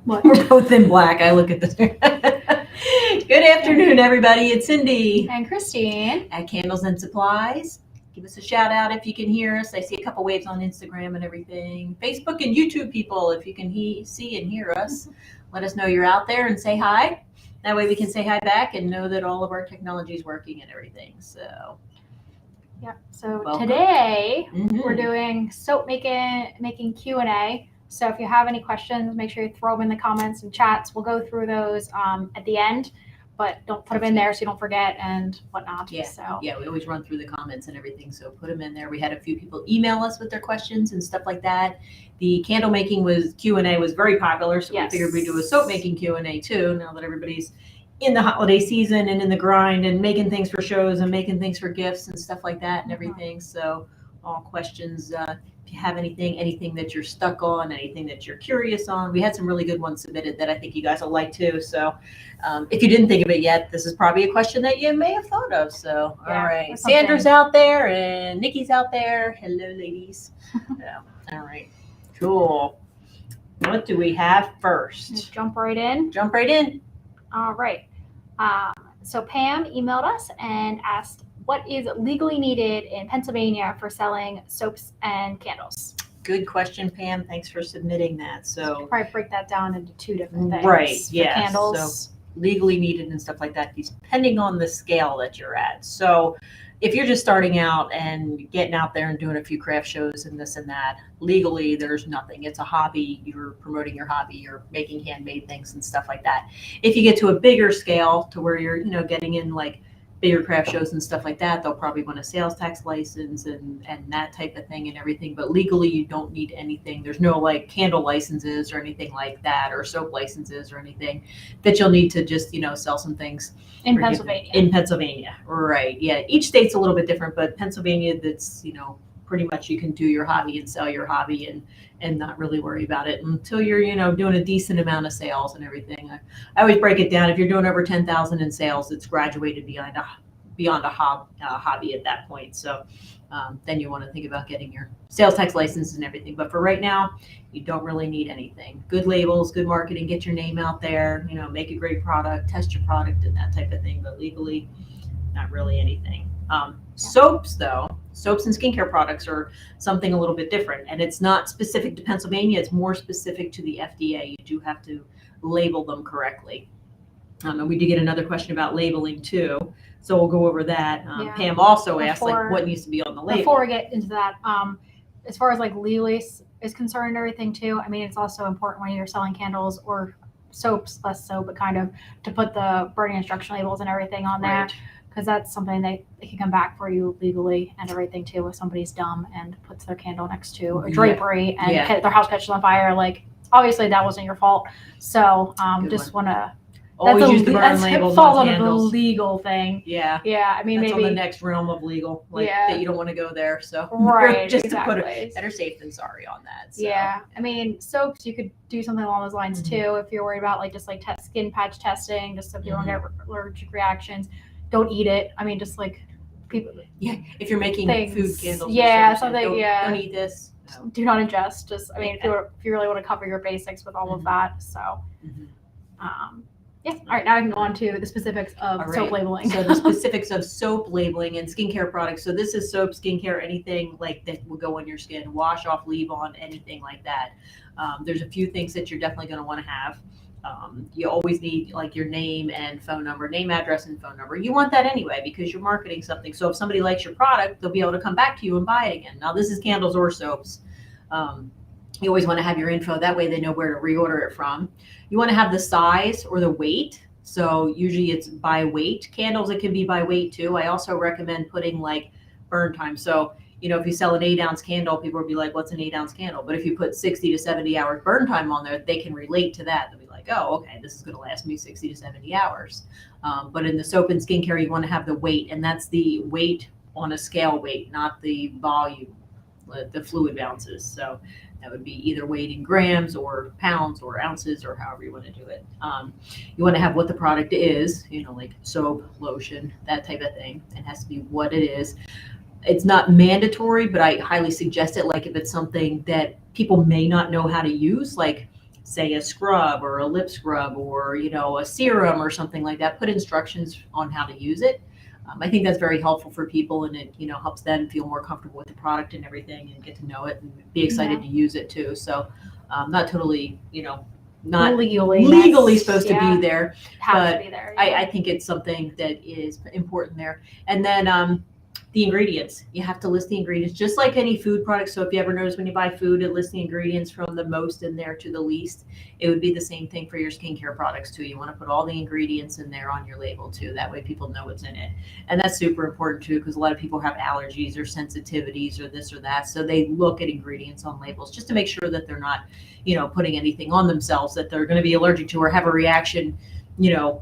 What? We're both in black. I look at this. Good afternoon, everybody. It's Cindy And Christine. at Candles and Supplies. Give us a shout out if you can hear us. I see a couple waves on Instagram and everything. Facebook and YouTube people, if you can see and hear us, let us know you're out there and say hi. That way we can say hi back and know that all of our technology is working and everything. So, Yep. So welcome. today Mhm. we're doing soap making Q&A. So if you have any questions, make sure you throw them in the comments and chats. We'll go through those at the end, but don't put them in there so you don't forget and whatnot. Yeah. So Yeah, we always run through the comments and everything, so put them in there. We had a few people email us with their questions and stuff like that. The candle making Q&A was very popular, so Yes. we figured we'd do a soap making Q&A too, now that everybody's in the holiday season and in the grind and making things for shows and making things for gifts and stuff like that and everything. So all questions, if you have anything that you're stuck on, anything that you're curious on, we had some really good ones submitted that I think you guys will like too. So if you didn't think of it yet, this is probably a question that you may have thought of. So, Yeah, all right. that's something. Sandra's out there and Nikki's out there. Hello, ladies. Yeah. All right. Cool. What do we have let's first? jump right in. Jump right in. All right. So Pam emailed us and asked, what is legally needed in Pennsylvania for selling soaps and candles? Good question, Pam. Thanks for submitting that. So, Probably break that down into two different things. Right, For yes. candles. legally needed and stuff like that, depending on the scale that you're at. So if you're just starting out and getting out there and doing a few craft shows and this and that, legally there's nothing. It's a hobby. You're promoting your hobby. You're making handmade things and stuff like that. If you get to a bigger scale to where you're, getting in like bigger craft shows and stuff like that, they'll probably want a sales tax license and that type of thing and everything. But legally, you don't need anything. There's no like candle licenses or anything like that, or soap licenses or anything that you'll need to just, sell some things In or Pennsylvania. In Pennsylvania, right? Yeah, each state's a little bit different, but Pennsylvania, that's pretty much you can do your hobby and sell your hobby and not really worry about it until you're doing a decent amount of sales and everything. I always break it down. If you're doing over 10,000 in sales, it's graduated beyond a hobby at that point. So then you want to think about getting your sales tax license and everything. But for right now, you don't really need anything. Good labels, good marketing, get your name out there, make a great product, test your product and that type of thing. But legally, not really anything. Soaps and skincare products are something a little bit different, and it's not specific to Pennsylvania. It's more specific to the FDA. You do have to label them correctly. And we did get another question about labeling too, so we'll go over that. Pam also asked what needs to be on the label. Before we get into that, as far as like legally is concerned and everything too, I mean, it's also important when you're selling candles or soaps, less so, but kind of to put the burning instruction labels and everything on there. Right. Because that's something they can come back for you legally and everything too if somebody's dumb and puts their candle next to a drapery and their house catches on fire. Like, obviously that wasn't your fault. So just want to always use the burn labels falls on under the candles. legal thing. Yeah. I mean, that's maybe on the next realm of legal, that you don't want to go there. So right, just exactly. to put it better safe than sorry on that. So. Yeah, I mean, soaps, you could do something along those lines too if you're worried about just skin patch testing, just so people don't get allergic reactions. Don't eat it. I mean, just like people. Yeah, if you're making food candles. Yeah, something. Don't eat this. No. Do not ingest. Just, I mean, if you really want to cover your basics with all of that, so. All right, now I can go on to the specifics of soap labeling. So the specifics of soap labeling and skincare products. So this is soap, skincare, anything like that will go on your skin, wash off, leave on, anything like that. There's a few things that you're definitely going to want to have. You always need like your name and phone number, name, address, and phone number. You want that anyway because you're marketing something. So if somebody likes your product, they'll be able to come back to you and buy it again. Now this is candles or soaps. You always want to have your info. That way they know where to reorder it from. You want to have the size or the weight. So usually it's by weight. Candles, it can be by weight too. I also recommend putting like burn time. So, if you sell an 8-ounce candle, people will be like, what's an 8-ounce candle? But if you put 60 to 70 hours burn time on there, they can relate to that. They'll be like, oh, okay, this is going to last me 60 to 70 hours. But in the soap and skincare, you want to have the weight, and that's the weight on a scale weight, not the volume, the fluid ounces. So that would be either weight in grams or pounds or ounces or however you want to do it. You want to have what the product is, like soap, lotion, that type of thing. It has to be what it is. It's not mandatory, but I highly suggest it. Like if it's something that people may not know how to use, like say a scrub or a lip scrub or, a serum or something like that, put instructions on how to use it. I think that's very helpful for people, and it, helps them feel more comfortable with the product and everything and get to know it and be excited to use it too. So not totally, not legally supposed to be there, but I think it's something that is important there. And then the ingredients, you have to list the ingredients just like any food product. So if you ever notice when you buy food, it lists the ingredients from the most in there to the least. It would be the same thing for your skincare products too. You want to put all the ingredients in there on your label too. That way people know what's in it. And that's super important too, because a lot of people have allergies or sensitivities or this or that. So they look at ingredients on labels just to make sure that they're not, putting anything on themselves that they're going to be allergic to or have a reaction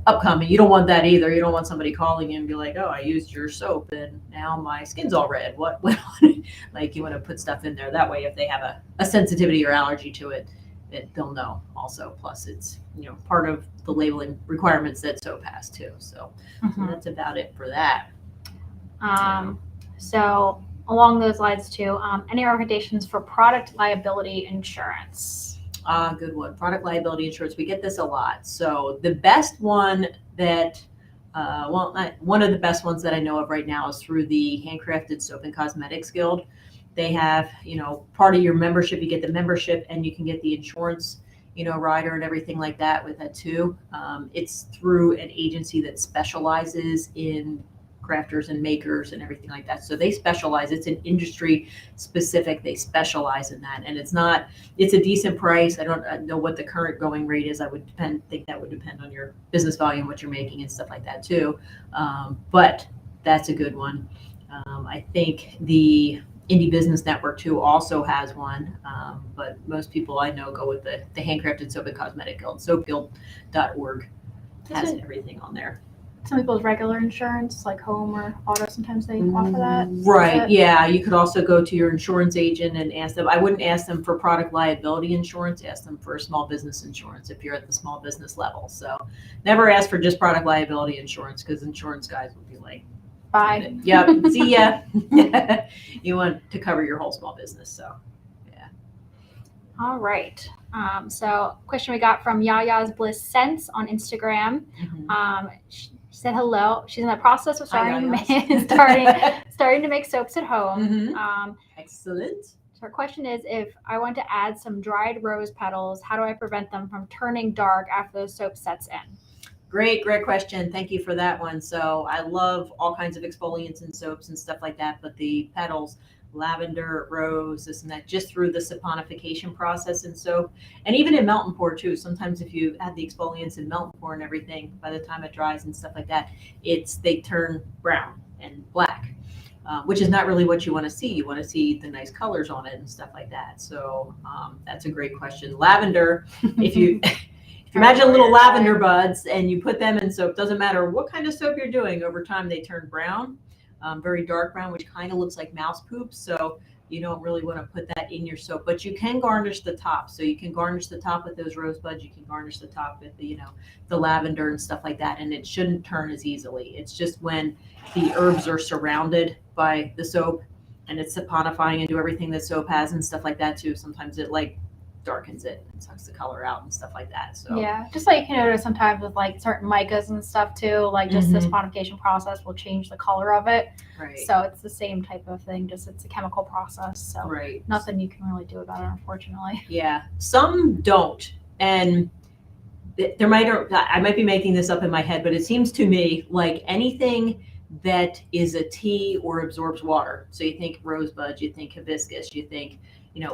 upcoming. You don't want that either. You don't want somebody calling you and be like, oh, I used your soap and now my skin's all red. What went on? Like, you want to put stuff in there. That way, if they have a sensitivity or allergy to it, they'll know also. Plus, it's, part of the labeling requirements that soap has too. So that's about it for that. So along those lines too, any recommendations for product liability insurance? Good one. Product liability insurance. We get this a lot. So the best one that, one of the best ones that I know of right now is through the Handcrafted Soap and Cosmetics Guild. They have, part of your membership, you get the membership and you can get the insurance, rider and everything like that with that too. It's through an agency that specializes in crafters and makers and everything like that. So they specialize. It's an industry specific. They specialize in that, and it's a decent price. I don't know what the current going rate is. Think that would depend on your business volume, what you're making and stuff like that too. But that's a good one. I think the Indie Business Network too also has one. But most people I know go with the Handcrafted Soap and Cosmetic Guild. Soapguild.org has everything on there. Some people's regular insurance, like home or auto, sometimes they offer that. Right. Yeah. You could also go to your insurance agent and ask them. I wouldn't ask them for product liability insurance. Ask them for small business insurance if you're at the small business level. So never ask for just product liability insurance, because insurance guys would be like, bye. Yep. See ya. You want to cover your whole small business. So, yeah. All right. So question we got from Yaya's Bliss Sense on Instagram. She said hello. She's in the process of starting to make soaps at home. Excellent. So her question is, if I want to add some dried rose petals, how do I prevent them from turning dark after the soap sets in? Great question. Thank you for that one. So I love all kinds of exfoliants and soaps and stuff like that, but the petals, lavender, rose, this and that, just through the saponification process in soap, and even in melt and pour too. Sometimes if you add the exfoliants in melt and pour and everything, by the time it dries and stuff like that, they turn brown and black, which is not really what you want to see. You want to see the nice colors on it and stuff like that. So that's a great question. Lavender, if you imagine little lavender buds and you put them in soap, doesn't matter what kind of soap you're doing, over time they turn brown. Very dark brown, which kind of looks like mouse poop. So you don't really want to put that in your soap, but you can garnish the top. So you can garnish the top with those rosebuds. You can garnish the top with the lavender and stuff like that. And it shouldn't turn as easily. It's just when the herbs are surrounded by the soap and it's saponifying and do everything that soap has and stuff like that too. Sometimes it darkens it and sucks the color out and stuff like that. So yeah, just like you can notice sometimes with like certain micas and stuff too, like just this saponification process will change the color of it. Right. So it's the same type of thing, just it's a chemical process. So nothing you can really do about it, unfortunately. Yeah, some don't, and I might be making this up in my head, but it seems to me like anything that is a tea or absorbs water. So you think rosebud, you think hibiscus, you think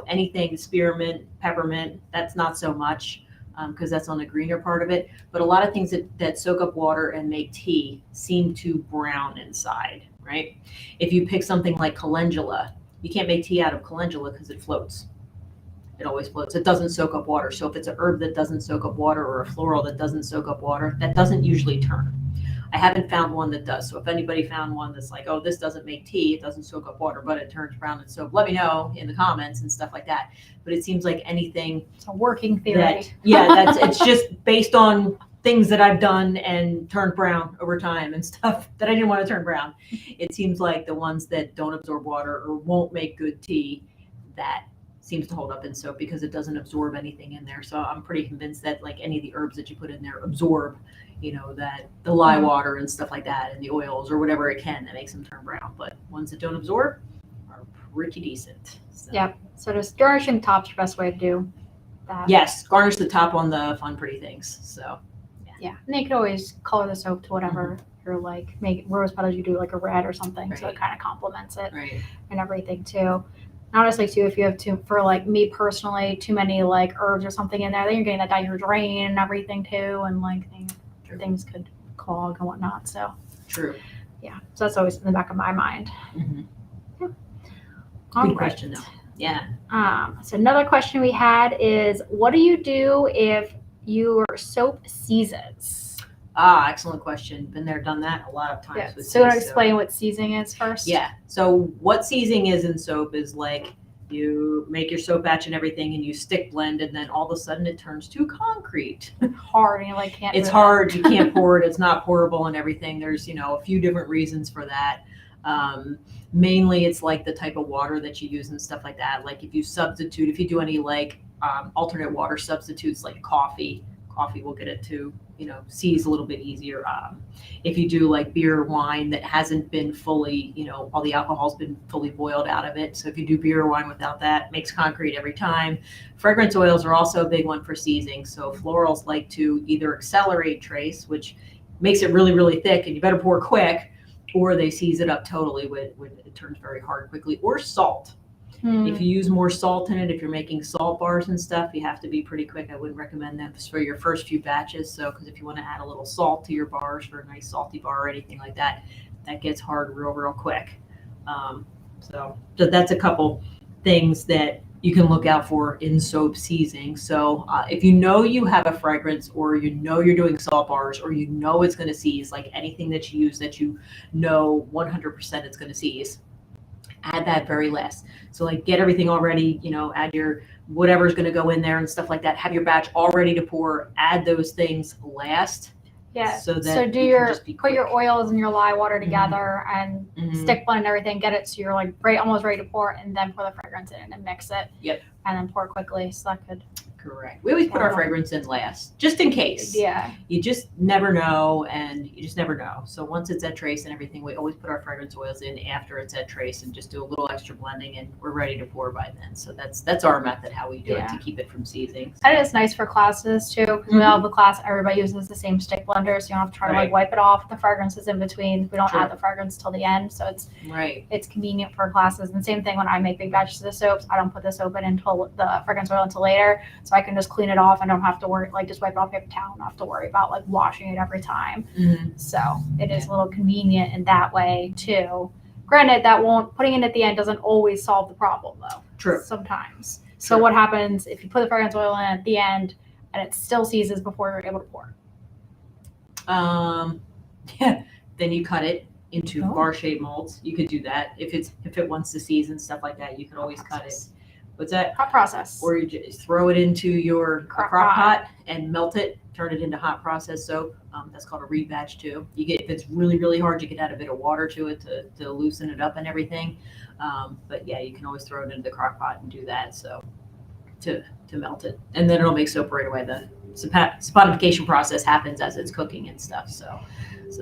anything spearmint, peppermint, that's not so much because that's on the greener part of it. But a lot of things that soak up water and make tea seem to brown inside, right? If you pick something like calendula, you can't make tea out of calendula because it floats. It always floats. It doesn't soak up water. So if it's an herb that doesn't soak up water or a floral that doesn't soak up water, that doesn't usually turn. I haven't found one that does. So if anybody found one that's like, oh, this doesn't make tea, it doesn't soak up water, but it turns brown in soap, let me know in the comments and stuff like that. But it seems like anything. It's a working theory. It's just based on things that I've done and turned brown over time and stuff that I didn't want to turn brown. It seems like the ones that don't absorb water or won't make good tea, that seems to hold up in soap because it doesn't absorb anything in there. So I'm pretty convinced that like any of the herbs that you put in there absorb, that the lye water and stuff like that and the oils or whatever it can that makes them turn brown. But ones that don't absorb are pretty decent. So. Yep. So just garnishing the top's the best way to do that. Yes, garnish the top on the fun pretty things. So yeah, and you could always color the soap to whatever you're like. Make rose petals, you do like a red or something, so it kind of complements it and everything too. And honestly too, if you have for like me personally, too many like herbs or something in there, then you're getting that down your drain and everything too, and like things could clog and whatnot. So true. Yeah, so that's always in the back of my mind. Yeah. Good question though. Yeah. So another question we had is, what do you do if your soap seizes? Excellent question. Been there, done that a lot of times. Yeah. So you want to explain what seizing is first? Yeah. So what seizing is in soap is like you make your soap batch and everything and you stick blend and then all of a sudden it turns to concrete. Hard and you like can't. It's hard. You can't pour it. It's not pourable and everything. There's, a few different reasons for that. Mainly it's like the type of water that you use and stuff like that. Like if you do any like alternate water substitutes like coffee will get it to, seize a little bit easier. If you do like beer or wine that hasn't been fully, all the alcohol's been fully boiled out of it. So if you do beer or wine without that, it makes concrete every time. Fragrance oils are also a big one for seizing. So florals like to either accelerate trace, which makes it really, really thick and you better pour quick, or they seize it up totally when it turns very hard quickly, or salt. If you use more salt in it, if you're making salt bars and stuff, you have to be pretty quick. I wouldn't recommend that for your first few batches. So, because if you want to add a little salt to your bars for a nice salty bar or anything like that, that gets hard real quick. So that's a couple things that you can look out for in soap seizing. So if you have a fragrance or you're doing salt bars or it's going to seize, like anything that you use that 100% it's going to seize, add that very last. So like get everything all ready, add your whatever's going to go in there and stuff like that. Have your batch all ready to pour. Add those things last. Yeah. So put your oils and your lye water together and stick blend everything. Get it so you're like almost ready to pour, and then pour the fragrance in and mix it. Yep. And then pour quickly. So that could. Correct. We always put our fragrance in last, just in case. Yeah. You just never know, So once it's at trace and everything, we always put our fragrance oils in after it's at trace and just do a little extra blending, and we're ready to pour by then. So that's our method, how we do it to keep it from seizing. And it's nice for classes too, because we all have the class, everybody uses the same stick blender, so you don't have to try to wipe it off. The fragrance is in between. We don't add the fragrance till the end, so it's convenient for classes. And same thing when I make big batches of soaps, I don't put the soap in until the fragrance oil until later. So I can just clean it off. I don't have to worry, just wipe it off with a towel. I don't have to worry about washing it every time. So it is a little convenient in that way too. Granted, putting it at the end doesn't always solve the problem though. True. Sometimes. So what happens if you put the fragrance oil in at the end and it still seizes before you're able to pour? Then you cut it into bar shaped molds. You could do that if it wants to seize and stuff like that. You can always cut it. What's that? Hot process. Or you just throw it into your crock pot and melt it, turn it into hot process soap. That's called a reed batch too. If it's really, really hard, you can add a bit of water to it to loosen it up and everything. But yeah, you can always throw it into the crock pot and do that. So to melt it, and then it'll make soap right away. The saponification process happens as it's cooking and stuff. So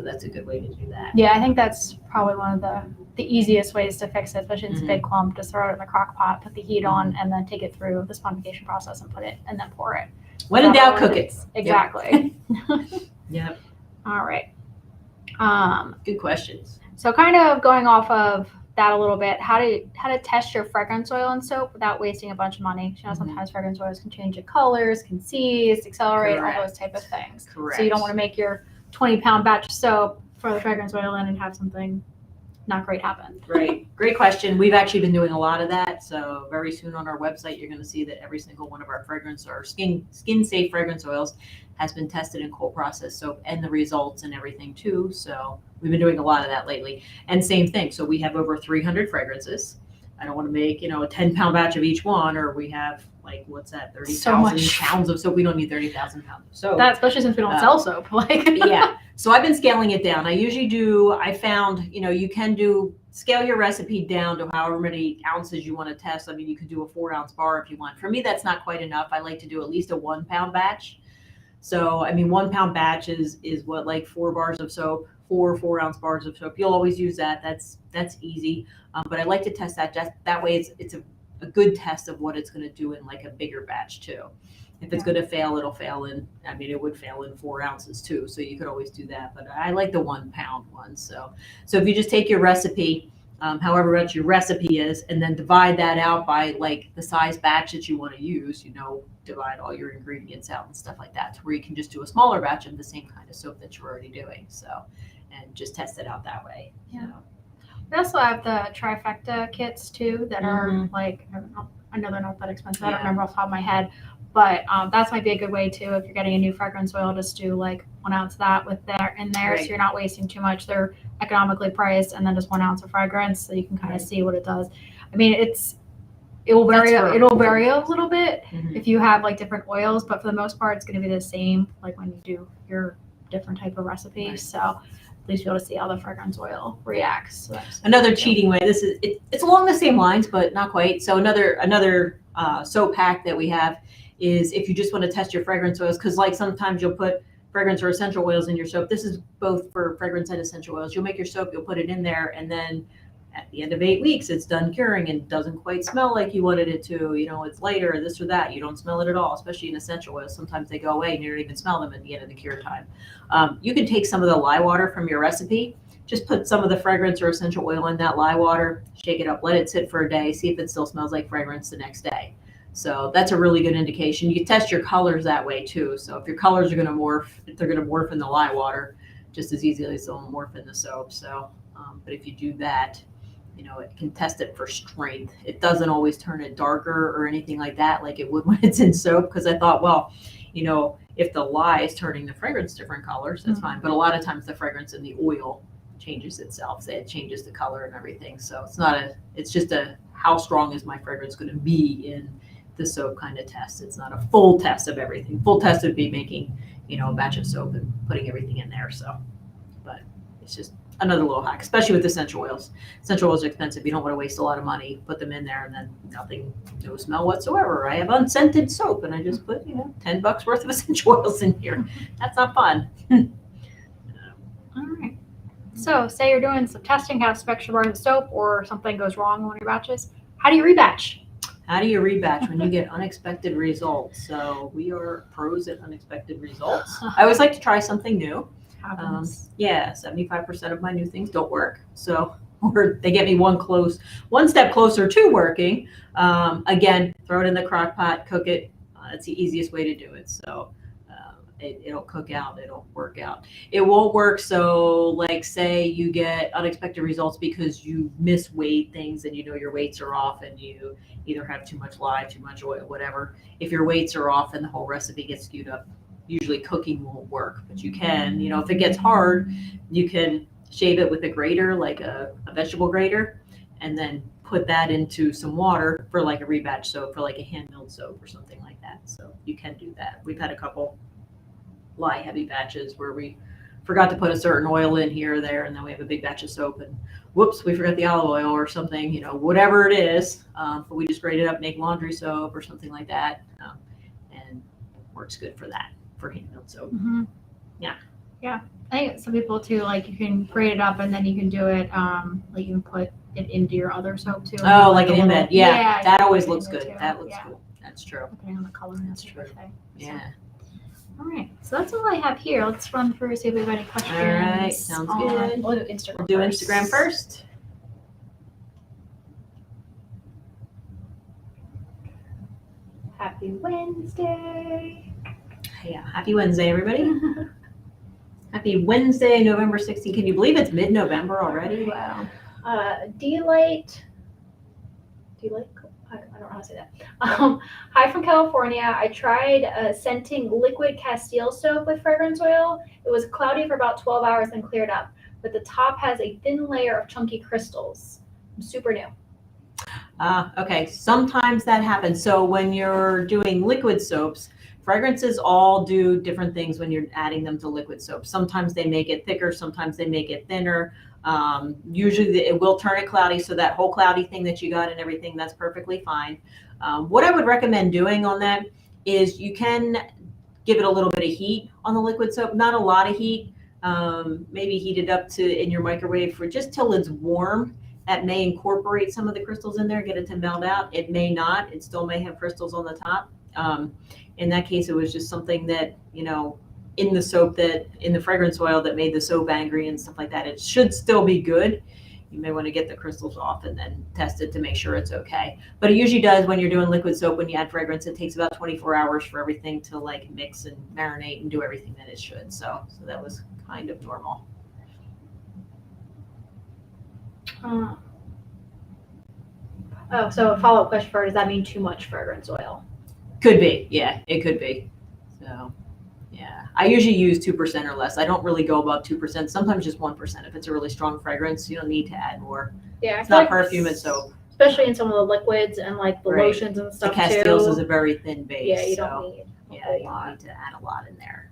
that's a good way to do that. Yeah, I think that's probably one of the easiest ways to fix it, especially if it's a big clump. Just throw it in the crock pot, put the heat on, and then take it through the saponification process and and then pour it. When in doubt, cook it. Exactly. Yep. All right. Good questions. So kind of going off of that a little bit, how to test your fragrance oil and soap without wasting a bunch of money. Sometimes fragrance oils can change your colors, can seize, accelerate, all those type of things. Correct. So you don't want to make your 20-pound batch of soap, throw the fragrance oil in, and have something not great happen. Right. Great question. We've actually been doing a lot of that. So very soon on our website, you're going to see that every single one of our skin safe fragrance oils has been tested in cold process soap and the results and everything too. So we've been doing a lot of that lately. And same thing. So we have over 300 fragrances. I don't want to make, a 10-pound batch of each one, or we have 30,000 pounds of soap. We don't need 30,000 pounds of soap. That, especially since we don't sell soap. Yeah. So I've been scaling it down. I found, you can do scale your recipe down to however many ounces you want to test. I mean, you could do a 4-ounce bar if you want. For me, that's not quite enough. I like to do at least a 1-pound batch. So, I mean, 1-pound batch is what, like 4 bars of soap, 4-ounce bars of soap. You'll always use that. That's easy. But I like to test that. Just that way, it's a good test of what it's going to do in like a bigger batch too. If it's going to fail, it'll fail in. I mean, it would fail in 4 ounces too. So you could always do that. But I like the 1-pound one. So if you just take your recipe, however much your recipe is, and then divide that out by like the size batch that you want to use, divide all your ingredients out and stuff like that, to where you can just do a smaller batch of the same kind of soap that you're already doing. So, and just test it out that way. Yeah. We also have the trifecta kits too that are like, I know they're not that expensive. I don't remember off the top of my head, but that might be a good way too. If you're getting a new fragrance oil, just do like 1 ounce of that in there, right. So you're not wasting too much. They're economically priced, and then just 1 ounce of fragrance, so you can kind of see what it does. I mean, it will vary a little bit if you have like different oils, but for the most part, it's going to be the same. Like when you do your different type of recipes, right. So at least be able to see how the fragrance oil reacts. So another cheating way. This is it's along the same lines, but not quite. So another soap hack that we have is if you just want to test your fragrance oils, because like sometimes you'll put fragrance or essential oils in your soap. This is both for fragrance and essential oils. You'll make your soap, you'll put it in there, and then at the end of 8 weeks, it's done curing and doesn't quite smell like you wanted it to. It's lighter, or this or that. You don't smell it at all, especially in essential oils. Sometimes they go away and you don't even smell them at the end of the cure time. You can take some of the lye water from your recipe, just put some of the fragrance or essential oil in that lye water, shake it up, let it sit for a day, see if it still smells like fragrance the next day. So that's a really good indication. You can test your colors that way too. So if your colors are going to morph, they're going to morph in the lye water just as easily as they'll morph in the soap. So, but if you do that, it can test it for strength. It doesn't always turn it darker or anything like that, like it would when it's in soap. Because I thought, well, if the lye is turning the fragrance different colors, that's fine. But a lot of times the fragrance in the oil changes itself. So it changes the color and everything. So it's just how strong is my fragrance going to be in the soap kind of test. It's not a full test of everything. Full test would be making, a batch of soap and putting everything in there. So, but it's just another little hack, especially with essential oils. Essential oils are expensive. You don't want to waste a lot of money. Put them in there and then nothing, no smell whatsoever. I have unscented soap and I just put, $10 worth of essential oils in here. That's not fun. All right. So say you're doing some testing, have special bars of soap, or something goes wrong in one of your batches. How do you rebatch? How do you rebatch when you get unexpected results? So we are pros at unexpected results. I always like to try something new. 75% of my new things don't work. So, or they get me one step closer to working. Again, throw it in the crock pot, cook it. That's the easiest way to do it. So it'll cook out, it'll work out. It won't work. So like say you get unexpected results because you misweighed things and your weights are off and you either have too much lye, too much oil, whatever. If your weights are off and the whole recipe gets skewed up, usually cooking won't work, but you can, if it gets hard, you can shave it with a grater, like a vegetable grater, and then put that into some water for like a rebatch soap, for like a hand milled soap or something like that. So you can do that. We've had a couple lye heavy batches where we forgot to put a certain oil in here or there, and then we have a big batch of soap and whoops, we forgot the olive oil or something, whatever it is. But we just grate it up, make laundry soap or something like that, and it works good for that, for hand milled soap. Mm-hmm. Yeah. I think some people too, like you can grate it up and then you can do it, like you can put it into your other soap too. Oh, like an embed. Yeah, that always looks good. That looks good. That's true. Depending on the color. That's true. Yeah. All right, so that's all I have here. Let's run through, see if we have any questions. All right, sounds good. We'll do Instagram first. Happy Wednesday. Yeah, happy Wednesday, everybody. Happy Wednesday, November 16th. Can you believe it's mid-November already? Wow. Delight. I don't know how to say that. Hi from California. I tried scenting liquid Castile soap with fragrance oil. It was cloudy for about 12 hours and cleared up, but the top has a thin layer of chunky crystals. I'm super new. Okay, sometimes that happens. So when you're doing liquid soaps, Fragrances all do different things when you're adding them to liquid soap. Sometimes they make it thicker, sometimes they make it thinner. Usually it will turn it cloudy, so that whole cloudy thing that you got and everything, that's perfectly fine. What I would recommend doing on that is you can give it a little bit of heat on the liquid soap, not a lot of heat. Maybe heat it up to in your microwave for just till it's warm. That may incorporate some of the crystals in there, get it to melt out. It may not. It still may have crystals on the top. In that case, it was just something that, in the soap, that in the fragrance oil that made the soap angry and stuff like that. It should still be good. You may want to get the crystals off and then test it to make sure it's okay. But it usually does when you're doing liquid soap. When you add fragrance, it takes about 24 hours for everything to like mix and marinate and do everything that it should. So that was kind of normal. So a follow-up question for her, does that mean too much fragrance oil? Could be. Yeah, it could be. So, yeah. I usually use 2% or less. I don't really go above 2%. Sometimes just 1%. If it's a really strong fragrance, you don't need to add more. Yeah. It's not perfume and soap. Especially in some of the liquids and like the lotions and stuff too. The Castiles is a very thin base. Yeah, you don't need you don't need to add a lot in there.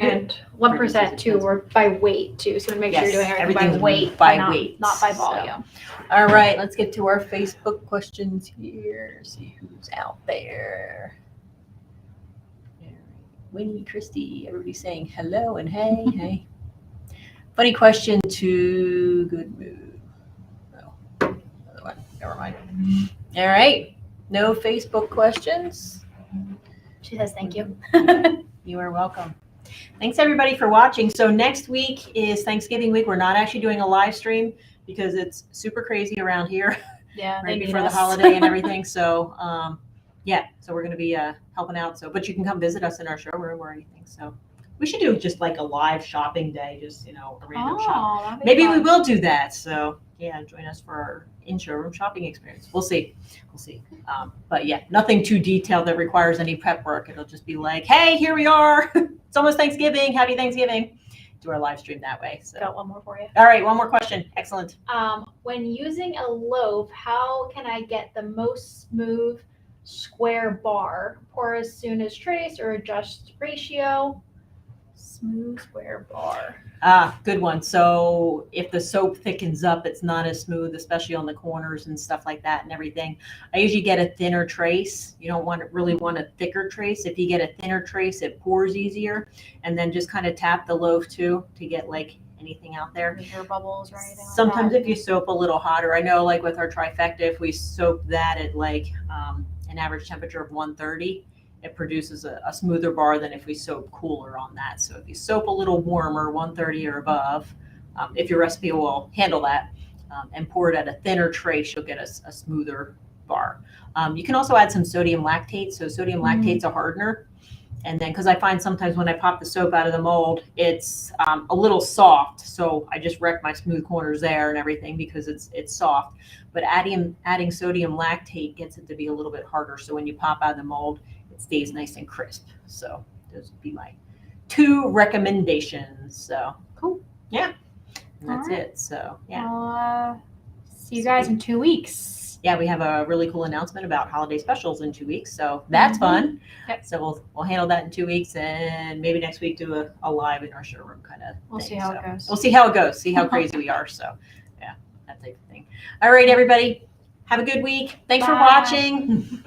And 1% too, or by weight too. So make sure you're doing everything by weight, by weight, not by volume. So. All right, let's get to our Facebook questions here. See who's out there. Winnie, Christy, everybody's saying hello and hey, hey. Funny question to good mood. Oh, another one. Never mind. All right, no Facebook questions. She says thank you. You are welcome. Thanks everybody for watching. So next week is Thanksgiving week. We're not actually doing a live stream because it's super crazy around here. Yeah, right before the holiday and everything. So so we're going to be helping out. So, but you can come visit us in our showroom or anything. So we should do just like a live shopping day, just a random shop. Maybe we will do that. So yeah, join us for our in-showroom shopping experience. We'll see. But yeah, nothing too detailed that requires any prep work. It'll just be like, hey, here we are. It's almost Thanksgiving. Happy Thanksgiving. Do our live stream that way. So. Got one more for you. All right, one more question. Excellent. When using a loaf, how can I get the most smooth square bar? Pour as soon as trace or adjust ratio? Smooth square bar. Good one. So if the soap thickens up, it's not as smooth, especially on the corners and stuff like that and everything. I usually get a thinner trace. You don't really want a thicker trace. If you get a thinner trace, it pours easier. And then just kind of tap the loaf too to get like anything out there. Air bubbles or anything like Sometimes that. if you soap a little hotter, I know like with our trifecta, if we soap that at like an average temperature of 130, it produces a smoother bar than if we soap cooler on that. So if you soap a little warmer, 130 or above, if your recipe will handle that, and pour it at a thinner trace, you'll get a smoother bar. You can also add some sodium lactate. So sodium lactate's a hardener. And then, because I find sometimes when I pop the soap out of the mold, it's a little soft. So I just wreck my smooth corners there and everything because it's soft. But adding sodium lactate gets it to be a little bit harder. So when you pop out of the mold, it stays nice and crisp. So those would be my 2 recommendations. So cool. Yeah. And that's it. So yeah. I'll see you guys in 2 weeks. Yeah, we have a really cool announcement about holiday specials in 2 weeks. So that's fun. Yep. So we'll handle that in 2 weeks, and maybe next week do a live in our showroom kind of We'll see how it goes. We'll see how it goes. See how crazy we are. So yeah, that type of thing. All right, everybody. Have a good week. Thanks for watching.